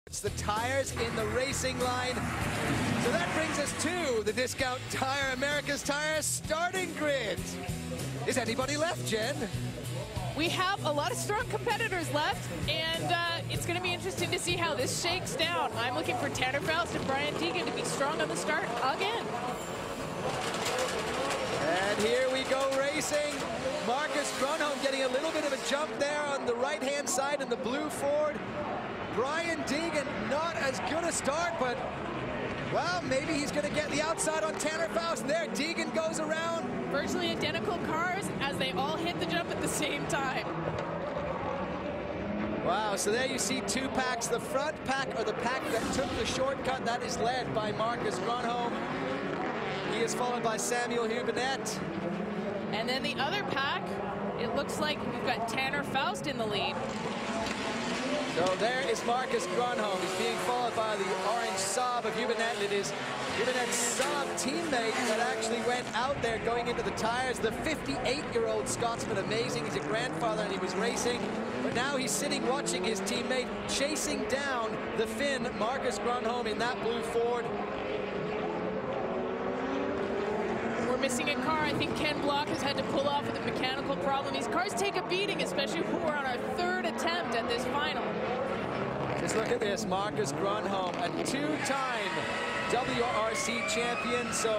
It's the tires in the racing line. So that brings us to the Discount Tire America's Tire starting grid. Is anybody left, Jen? We have a lot of strong competitors left, and it's going to be interesting to see how this shakes down. I'm looking for Tanner Faust and Brian Deegan to be strong on the start again. And here we go racing. Markus Grönholm getting a little bit of a jump there on the right-hand side in the blue Ford. Brian Deegan, not as good a start, but, well, maybe he's going to get the outside on Tanner Faust. There, Deegan goes around. Virtually identical cars as they all hit the jump at the same time. Wow, so there you see two packs. The front pack, or the pack that took the shortcut, that is led by Markus Grönholm. He is followed by Samuel Hübinette. And then the other pack, it looks like we've got Tanner Faust in the lead. So there is Markus Grönholm. He's being followed by the orange Saab of Hübinette. It is Hübinette's Saab teammate that actually went out there going into the tires. The 58-year-old Scotsman, amazing. He's a grandfather and he was racing. But now he's sitting watching his teammate chasing down the Finn, Markus Grönholm, in that blue Ford. We're missing a car. I think Ken Block has had to pull off with a mechanical problem. These cars take a beating, especially when we're on our third attempt at this final. Just look at this, Markus Grönholm, a two-time WRC champion, so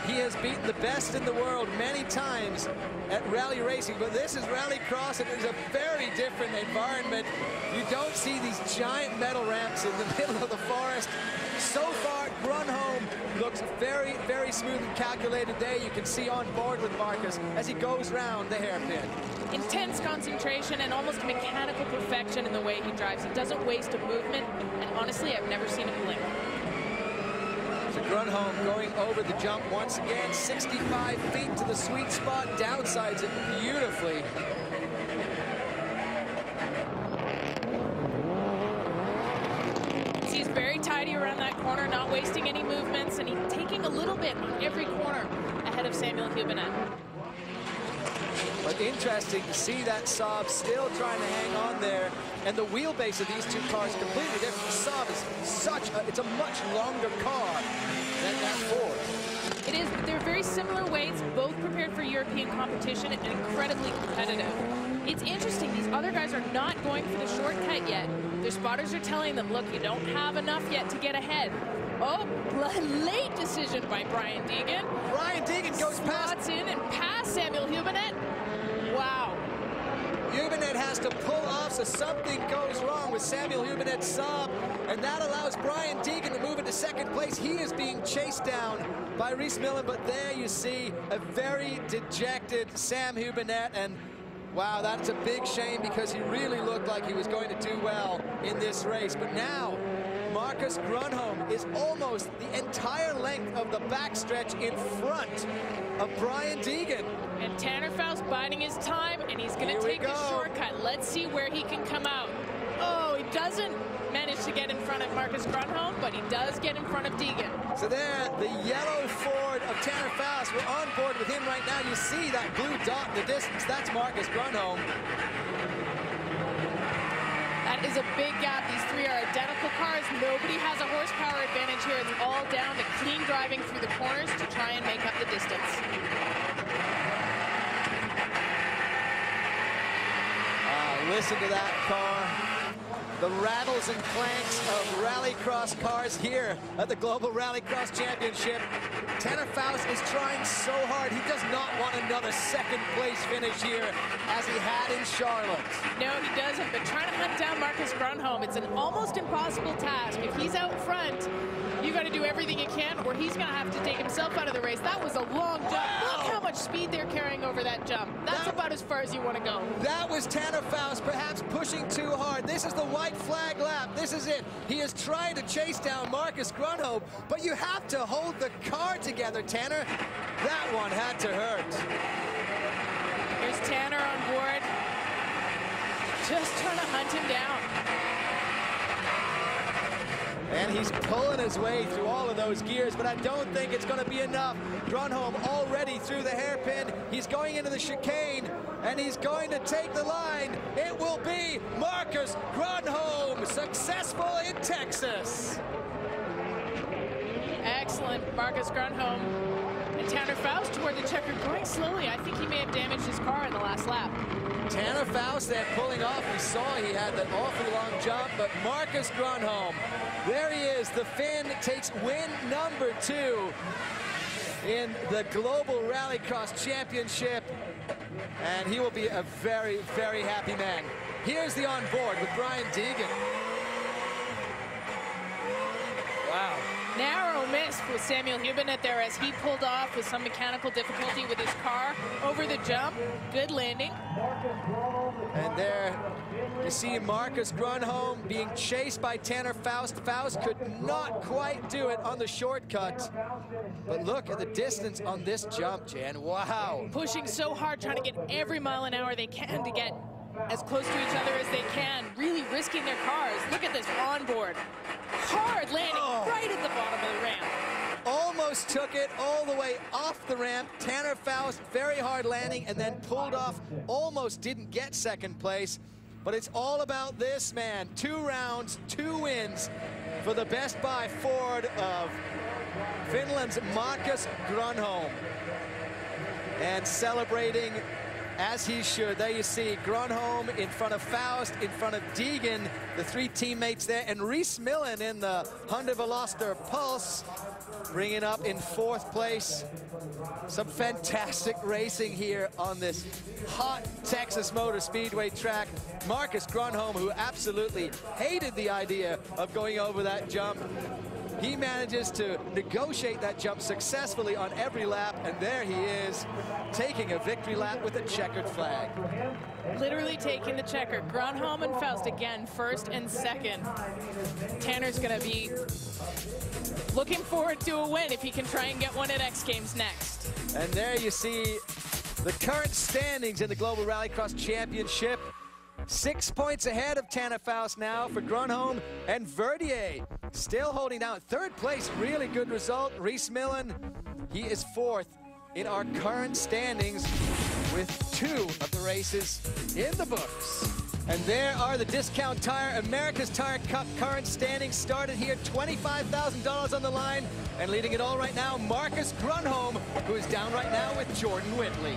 he has beaten the best in the world many times at rally racing, but this is rallycross, and it's a very different environment. You don't see these giant metal ramps in the middle of the forest. So far, Grönholm looks very, very smooth and calculated there. You can see on board with Markus as he goes round the hairpin. Intense concentration and almost mechanical perfection in the way he drives. He doesn't waste a movement, and honestly, I've never seen him blink. So Grönholm going over the jump once again, 65 feet to the sweet spot, downsides it beautifully. He's very tidy around that corner, not wasting any movements, and he's taking a little bit on every corner ahead of Samuel Hübinette. But interesting to see that Saab still trying to hang on there. And the wheelbase of these two cars completely different. The Saab is it's a much longer car than that Ford. It is, but they're very similar weights, both prepared for European competition and incredibly competitive. It's interesting, these other guys are not going for the shortcut yet. Their spotters are telling them, look, you don't have enough yet to get ahead. Oh, late decision by Brian Deegan. Brian Deegan goes past in and past Samuel Hübinette. Wow. Hübinette has to pull off, so something goes wrong with Samuel Hübinette's Saab, and that allows Brian Deegan to move into second place. He is being chased down by Rhys Millen, but there you see a very dejected Sam Hübinette, and wow, that's a big shame because he really looked like he was going to do well in this race. But now, Markus Grönholm is almost the entire length of the backstretch in front of Brian Deegan. And Tanner Faust biding his time, and he's going to take the shortcut. Let's see where he can come out. Oh, he doesn't manage to get in front of Markus Grönholm, but he does get in front of Deegan. So there, the yellow Ford of Tanner Faust. We're on board with him right now. You see that blue dot in the distance. That's Markus Grönholm. That is a big gap. These three are identical cars. Nobody has a horsepower advantage here. It's all down to clean driving through the corners to try and make up the distance. Listen to that car. The rattles and clanks of rallycross cars here at the Global Rallycross Championship. Tanner Faust is trying so hard. He does not want another second place finish here as he had in Charlotte. No, he doesn't, but trying to hunt down Markus Grönholm, it's an almost impossible task. If he's out front, you got to do everything you can, or he's going to have to take himself out of the race. That was a long jump. Wow. Look how much speed they're carrying over that jump. That's about as far as you want to go. That was Tanner Faust perhaps pushing too hard. This is the white flag lap. This is it. He is trying to chase down Markus Grönholm, but you have to hold the car together, Tanner. That one had to hurt. Here's Tanner on board, just trying to hunt him down. And he's pulling his way through all of those gears, but I don't think it's going to be enough. Grönholm already through the hairpin. He's going into the chicane, and he's going to take the line. It will be Markus Grönholm, successful in Texas. Excellent, Markus Grönholm. And Tanner Faust toward the checker, going slowly. I think he may have damaged his car in the last lap. Tanner Faust then pulling off. We saw he had that awfully long jump, but Markus Grönholm, there he is. The Finn takes win number 2 in the Global Rallycross Championship, and he will be a very, very happy man. Here's the onboard with Brian Deegan. Wow. Narrow miss with Samuel Hübinette there as he pulled off with some mechanical difficulty with his car over the jump. Good landing. And there you see Markus Grönholm being chased by Tanner Faust. Faust could not quite do it on the shortcut. But look at the distance on this jump, Jan. Wow. Pushing so hard, trying to get every mile an hour they can to get as close to each other as they can, really risking their cars. Look at this onboard. Hard landing right at the bottom of the ramp. Almost took it all the way off the ramp. Tanner Faust, very hard landing, and then pulled off. Almost didn't get second place. But it's all about this man. 2 rounds, 2 wins for the best by Ford of Finland's Markus Grönholm. And celebrating as he should. There you see Grönholm in front of Faust, in front of Deegan, the 3 teammates there, and Rhys Millen in the Hyundai Veloster Pulse, bringing up in 4th place. Some fantastic racing here on this hot Texas Motor Speedway track. Markus Grönholm, who absolutely hated the idea of going over that jump, he manages to negotiate that jump successfully on every lap, and there he is, taking a victory lap with a checkered flag. Literally taking the checker. Grönholm and Faust again, 1st and 2nd. Tanner's gonna be looking forward to a win if he can try and get one at X Games next. And there you see the current standings in the Global Rallycross Championship. 6 points ahead of Tanner Faust now for Grönholm, and Verdier still holding down 3rd place. Really good result. Rhys Millen, he is 4th in our current standings with 2 of the races in the books. And there are the Discount Tire America's Tire Cup current standings. Started here, $25,000 on the line, and leading it all right now, Markus Grönholm, who is down right now with Jordan Whitley.